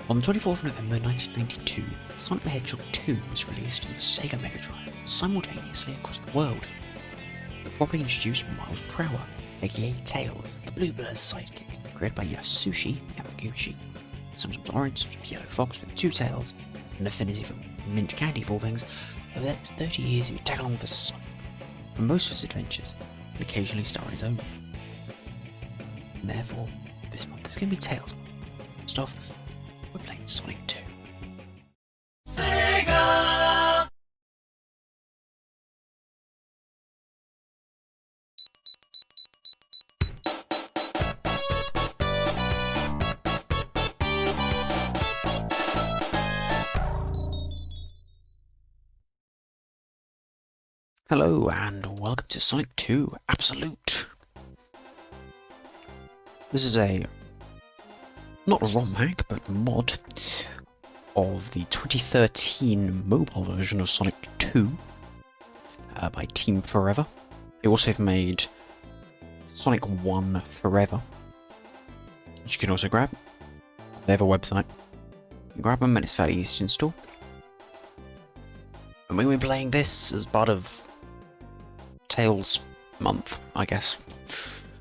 On the 24th of November 1992, Sonic the Hedgehog 2 was released on the Sega Mega Drive simultaneously across the world. The property introduced Miles Prower, aka Tails, the Blue Blur's sidekick, created by Yasushi Yamaguchi. Sometimes orange, sometimes yellow fox with two tails, an affinity for mint candy of all things. Over the next 30 years he would tag along with Sonic for most of his adventures, and occasionally star on his own. And therefore, this month is going to be Tails. First off, we're playing Sonic 2. Sega! Hello and welcome to Sonic 2 Absolute. This is not a ROM hack, but a mod of the 2013 mobile version of Sonic 2 by Team Forever. They also have made Sonic 1 Forever, which you can also grab. They have a website. You can grab them and it's fairly easy to install. And we've been playing this as part of Tails month, I guess.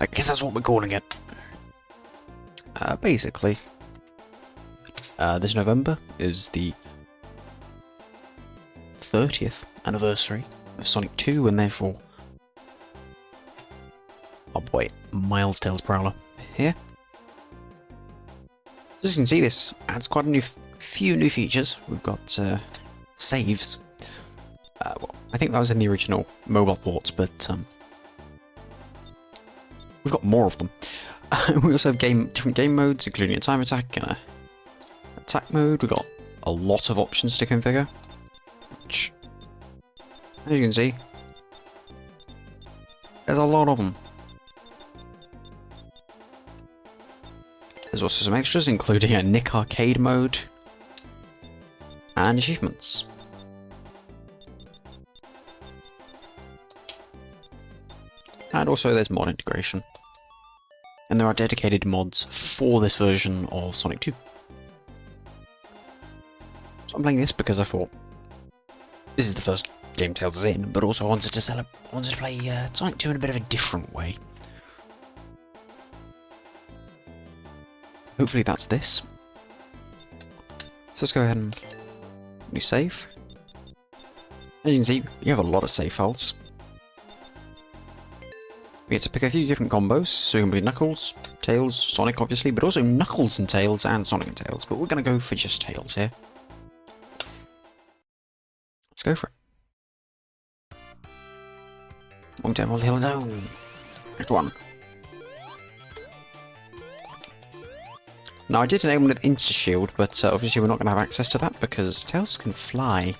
I guess that's what we're calling it. Basically, this November is the 30th anniversary of Sonic 2, and therefore, oh boy, Miles Tails Prowler here. As you can see, this adds quite a few new features. We've got saves. Well, I think that was in the original mobile ports, but we've got more of them. We also have different game modes, including a time attack and a attack mode. We've got a lot of options to configure, which, as you can see, there's a lot of them. There's also some extras, including a Nick Arcade mode and achievements. And also there's mod integration. And there are dedicated mods for this version of Sonic 2. So I'm playing this because I thought this is the first game Tails is in, but also I wanted to play Sonic 2 in a bit of a different way. Hopefully that's this. So let's go ahead and new save. As you can see, you have a lot of save files. We get to pick a few different combos, so we can be Knuckles, Tails, Sonic obviously, but also Knuckles and Tails and Sonic and Tails, but we're going to go for just Tails here. Let's go for it. Long time on the hill zone. Next one. Now I did enable an Insta-Shield, but obviously we're not going to have access to that because Tails can fly.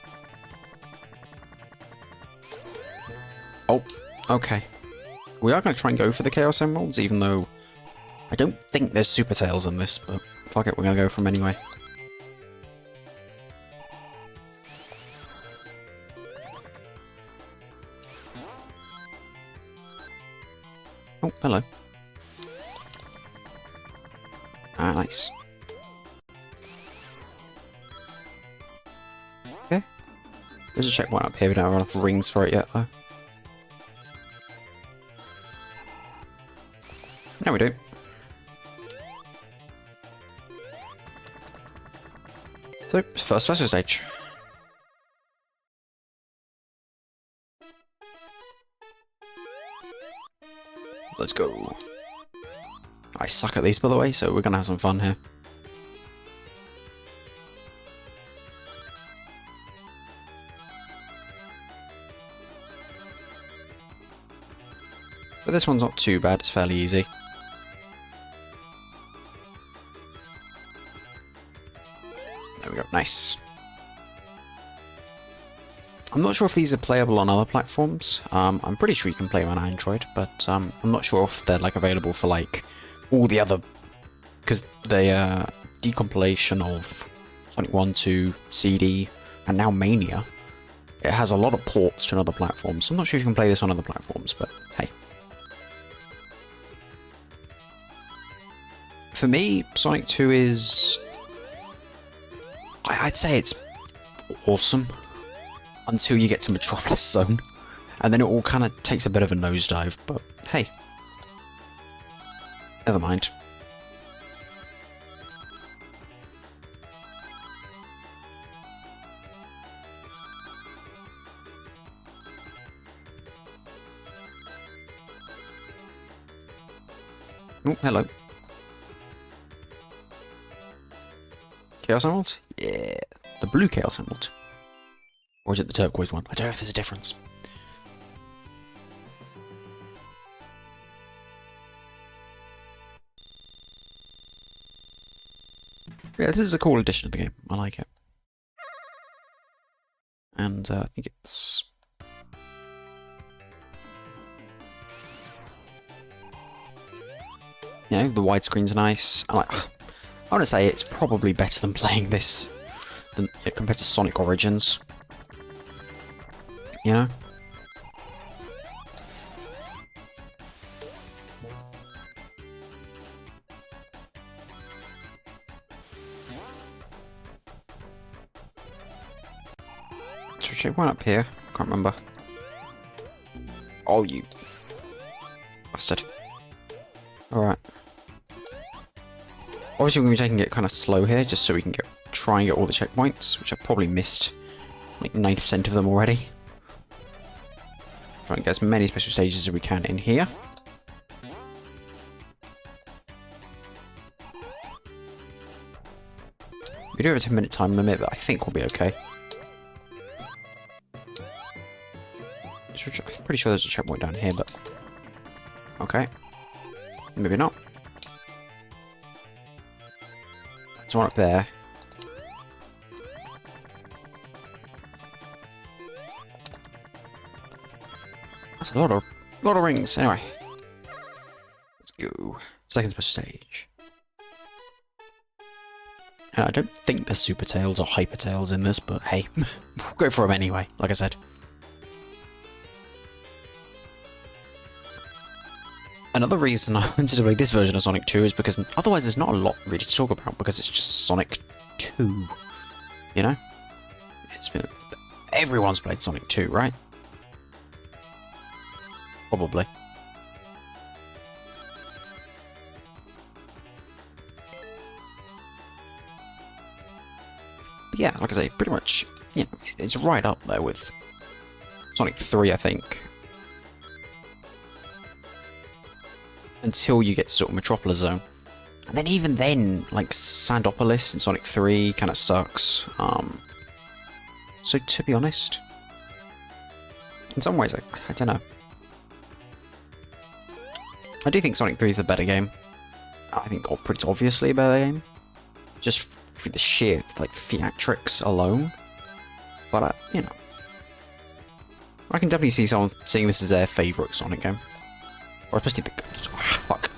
Oh, okay. We are going to try and go for the Chaos Emeralds, even though I don't think there's Super Tails in this, but fuck it, we're going to go for them anyway. Oh, hello. Ah, nice. Okay. There's a checkpoint up here, we don't have enough rings for it yet, though. No, we do. So, first special stage. Let's go. I suck at these, by the way, so we're gonna have some fun here. But this one's not too bad, it's fairly easy. There we go, nice. I'm not sure if these are playable on other platforms. I'm pretty sure you can play them on Android, but I'm not sure if they're like available for like all the other, because they are decompilation of Sonic 1, 2, CD, and now Mania. It has a lot of ports to other platforms. So I'm not sure if you can play this on other platforms, but hey. For me, Sonic 2 is I'd say it's awesome until you get to Metropolis Zone, and then it all kind of takes a bit of a nosedive, but hey, never mind. Oh, hello. Chaos Emerald? Yeah. The blue Chaos Emerald. Or is it the turquoise one? I don't know if there's a difference. Yeah, this is a cool addition to the game. I like it. And I think it's... You know, the widescreen's nice. I want to say it's probably better than playing this compared to Sonic Origins. You know? Should we check one up here? Can't remember. Oh, you bastard. Alright. Obviously we're going to be taking it kind of slow here, just so we can try and get all the checkpoints, which I've probably missed like 90% of them already. Try and get as many special stages as we can in here. We do have a 10-minute time limit, but I think we'll be okay. I'm pretty sure there's a checkpoint down here, but... Okay. Maybe not. There's one up there. That's a lot of rings. Anyway, let's go. Second special stage. And I don't think there's Super Tails or Hyper Tails in this, but hey, we'll go for them anyway. Like I said. Another reason I wanted to play this version of Sonic 2 is because otherwise there's not a lot really to talk about because it's just Sonic 2, you know? Everyone's played Sonic 2, right? Probably. But yeah, like I say, pretty much, you know, it's right up there with Sonic 3, I think. Until you get to sort of Metropolis Zone. And then even then, like, Sandopolis in Sonic 3 kind of sucks. So to be honest, in some ways, I don't know. I do think Sonic 3 is the better game. I think pretty obviously a better game. Just for the sheer, like, theatrics alone. But, you know. I can definitely see someone seeing this as their favourite Sonic game. Or especially the... fuck.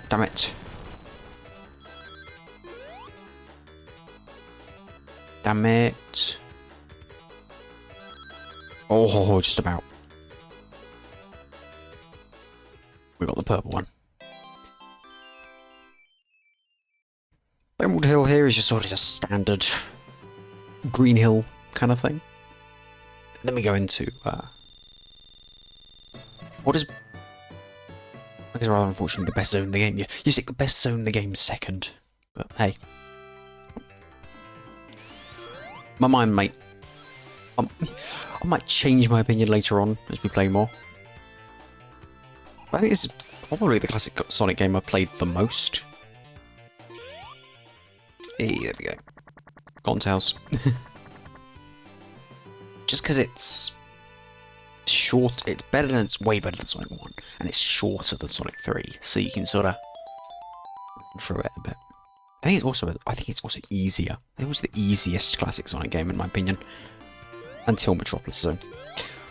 Damn it. Damn it. Oh, just about. We got the purple one. Emerald Hill here is just sort of just standard Green Hill kind of thing. And then we go into... what is... I guess rather unfortunately the best zone in the game. You stick the best zone in the game second. But hey. My mind might... I might change my opinion later on as we play more. But I think this is probably the classic Sonic game I've played the most. Hey, there we go. Gone Tails. Just because it's... short, it's better than, it's way better than Sonic 1, and it's shorter than Sonic 3, so you can sort of run through it a bit. I think it's also easier. It was the easiest classic Sonic game in my opinion, until Metropolis Zone.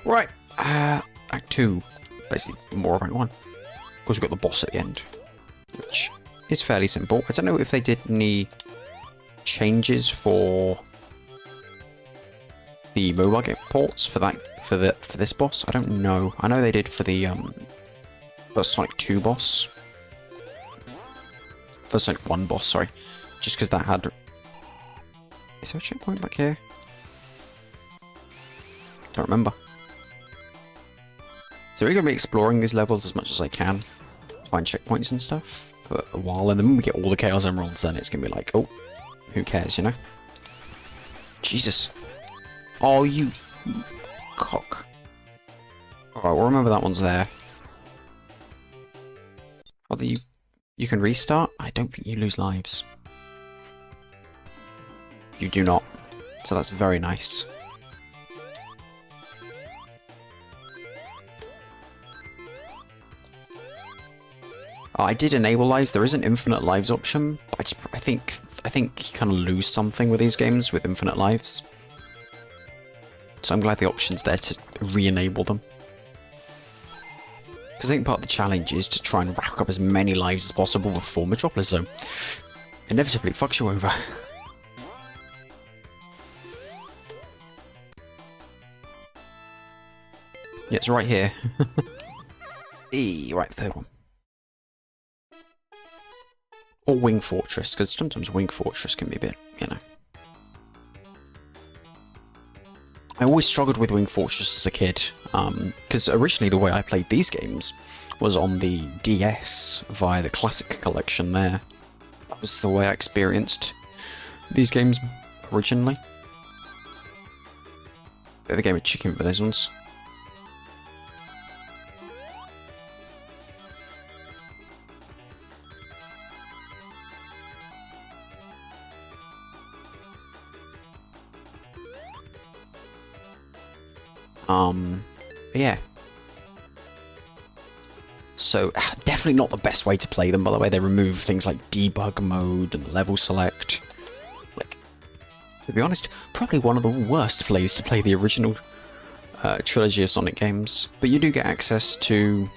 Right, Act 2, basically more of Act 1. Of course we've got the boss at the end, which is fairly simple. I don't know if they did any changes for the mobile game ports for this boss. I don't know. I know they did for the Sonic 2 boss. For Sonic 1 boss, sorry. Just because that had Is there a checkpoint back here? Don't remember. So we're going to be exploring these levels as much as I can. Find checkpoints and stuff for a while, and then when we get all the Chaos Emeralds, then it's going to be like, oh, who cares, you know? Jesus. Oh, you cock. Alright, well remember that one's there. Whether you can restart? I don't think you lose lives. You do not. So that's very nice. Oh, I did enable lives. There is an infinite lives option, but I think you kind of lose something with these games with infinite lives. So I'm glad the option's there to re-enable them. Because I think part of the challenge is to try and rack up as many lives as possible before Metropolis Zone. Inevitably, it fucks you over. Yeah, it's right here. Right, third one. Or Wing Fortress, because sometimes Wing Fortress can be a bit, you know. I always struggled with Wing Fortress as a kid, because originally the way I played these games was on the DS via the Classic Collection there. That was the way I experienced these games originally. Bit of a game of chicken for those ones. But yeah. So, definitely not the best way to play them, by the way. They remove things like debug mode and level select. Like, to be honest, probably one of the worst ways to play the original trilogy of Sonic games. But you do get access to,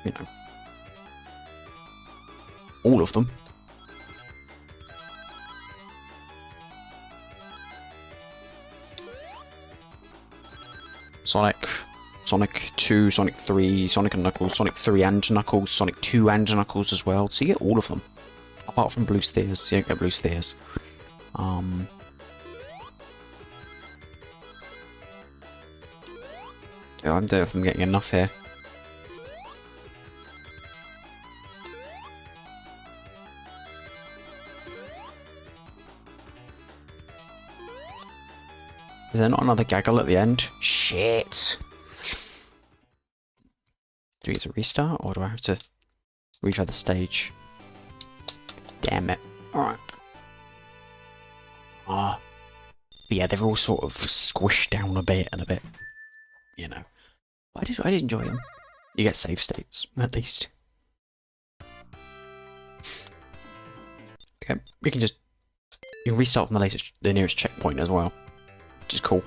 you know, all of them. Sonic 2, Sonic 3, Sonic and Knuckles, Sonic 3 and Knuckles, Sonic 2 and Knuckles as well. So you get all of them. Apart from Blue Spheres. You don't get Blue Spheres. Yeah, I don't know if I'm getting enough here. Is there not another gaggle at the end? Shit! Do we get to restart, or do I have to retry the stage? Damn it. Alright. But yeah, they're all sort of squished down a bit and a bit, you know. I did enjoy them. You get save states, at least. Okay, you can restart from the nearest checkpoint as well, which is cool.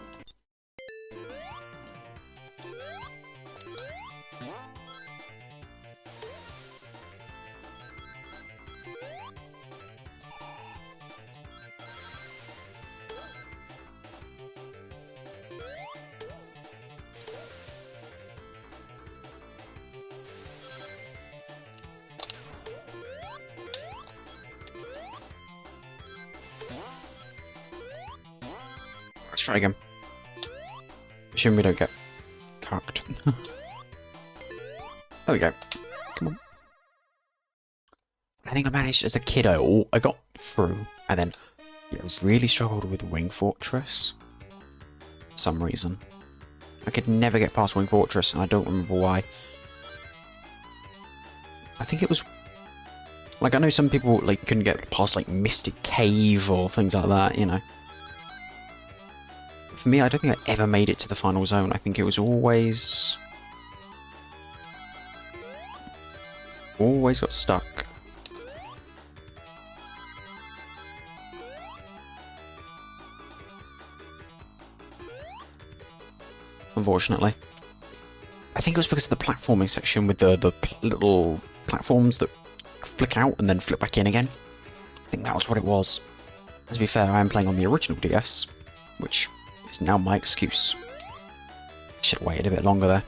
Let's try again. Assume we don't get cucked. There we go. Come on. I think I managed as a kid. I got through, and then really struggled with Wing Fortress. For some reason. I could never get past Wing Fortress, and I don't remember why. I think it was... Like, I know some people like couldn't get past like Mystic Cave or things like that, you know. For me, I don't think I ever made it to the final zone. I think it was always got stuck. Unfortunately. I think it was because of the platforming section with the little platforms that flick out and then flip back in again. I think that was what it was. To be fair, I am playing on the original DS, which is now my excuse. Should have waited a bit longer there.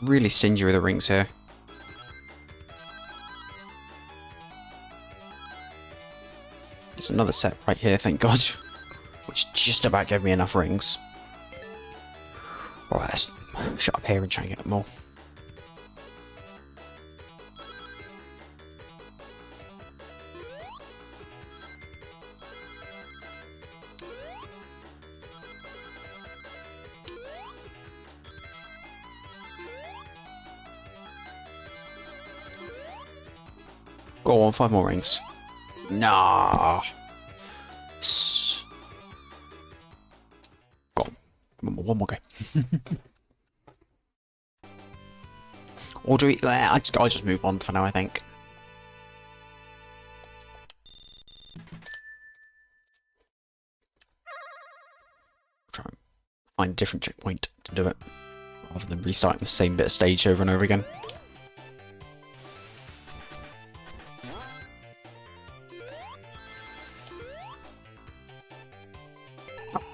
Really stingy with the rings here. There's another set right here, thank God. Which just about gave me enough rings. Alright, let's shut up here and try and get more. Go on, 5 more rings. Nah. Go on. One more go. Or do we... I'll just move on for now, I think. Try and find a different checkpoint to do it, rather than restarting the same bit of stage over and over again.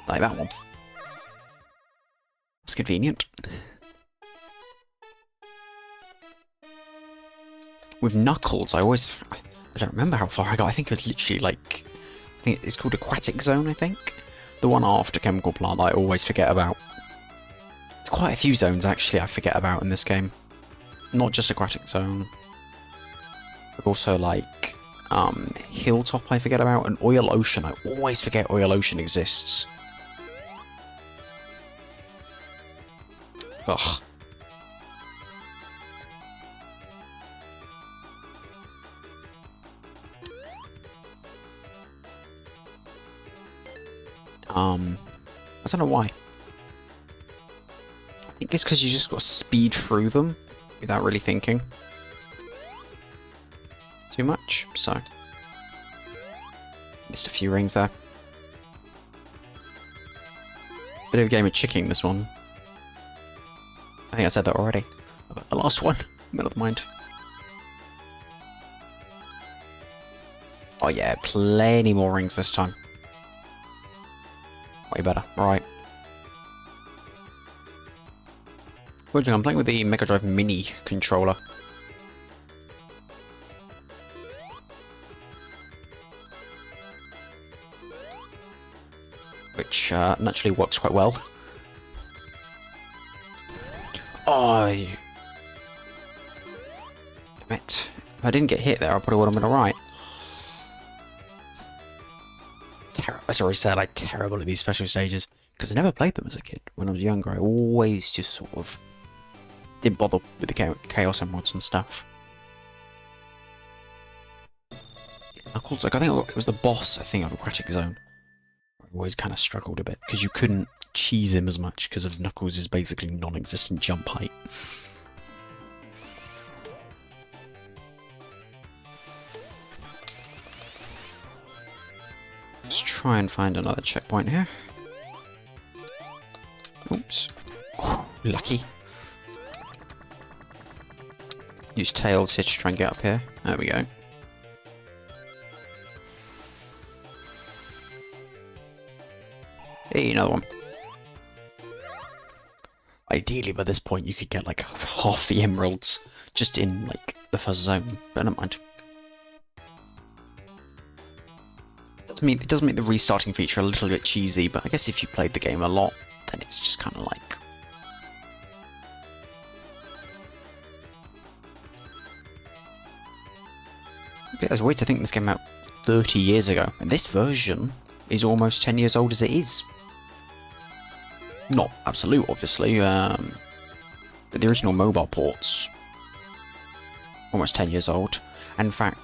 Like that one. That's convenient. With Knuckles, I don't remember how far I got. I think it was literally like... I think it's called Aquatic Zone, I think? The one after Chemical Plant that I always forget about. There's quite a few zones, actually, I forget about in this game. Not just Aquatic Zone. But also, like, Hilltop I forget about, and Oil Ocean. I always forget Oil Ocean exists. Ugh. I don't know why. I think it's because you just got to speed through them without really thinking too much, so... Missed a few rings there. Bit of a game of chicken, this one. I think I said that already. The last one. Middle of mind. Oh yeah, plenty more rings this time. Way better. Right. I'm playing with the Mega Drive Mini controller. Which naturally works quite well. Oh, damn it. If I didn't get hit there, I probably would have been alright. As I already said, I'm terrible at these special stages. Because I never played them as a kid. When I was younger, I always just sort of didn't bother with the Chaos Emeralds and stuff. Knuckles, like, I think it was the boss, I think, of Aquatic Zone. I always kind of struggled a bit, because you couldn't cheese him as much because of Knuckles' basically non-existent jump height. Let's try and find another checkpoint here. Oops. Oh, lucky. Use Tails here to try and get up here. There we go. Hey, another one. Ideally, by this point, you could get like half the emeralds just in like the first zone, but never mind. It does make the restarting feature a little bit cheesy, but I guess if you played the game a lot, then it's just kind of like... There's a way to think this came out 30 years ago, and this version is almost 10 years old as it is. Not absolute, obviously, but the original mobile port's almost 10 years old. And in fact,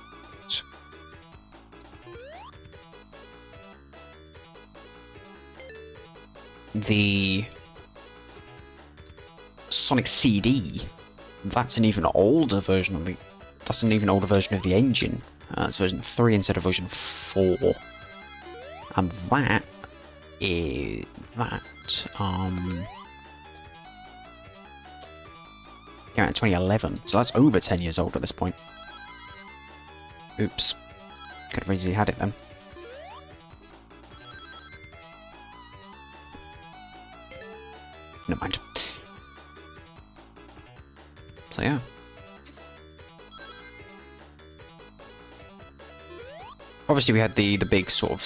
the Sonic CD, that's an even older version of the engine. It's version 3 instead of version 4. And that is came out in 2011, so that's over 10 years old at this point. Oops. Could have easily had it then. Never mind. So yeah. Obviously, we had the big sort of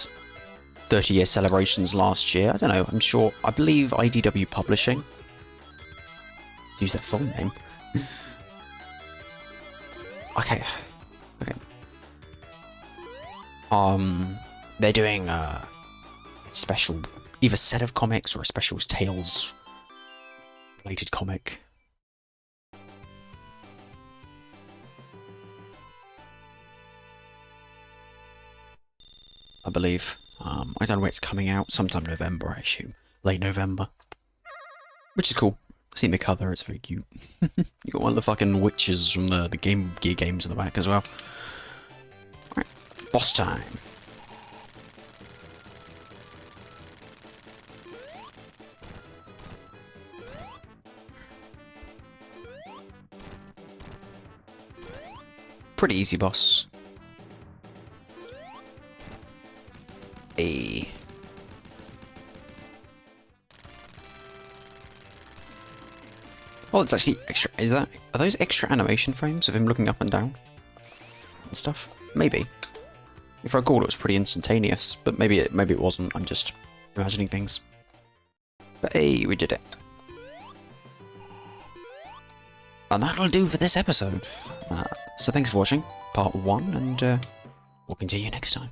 30-year celebrations last year. I don't know. I'm sure. I believe IDW Publishing. Let's use their full name. Okay. Okay. They're doing a special, either set of comics or a special Tales related comic. I believe. I don't know when it's coming out. Sometime November, I assume. Late November. Which is cool. I've seen the cover, it's very cute. You got one of the fucking witches from the Game Gear games in the back as well. Alright, boss time. Pretty easy boss. Oh, it's actually extra. Are those extra animation frames of him looking up and down and stuff? Maybe. If I recall, it was pretty instantaneous, but maybe it wasn't. I'm just imagining things. But hey, we did it. And that'll do for this episode. So thanks for watching part 1, and we'll continue next time.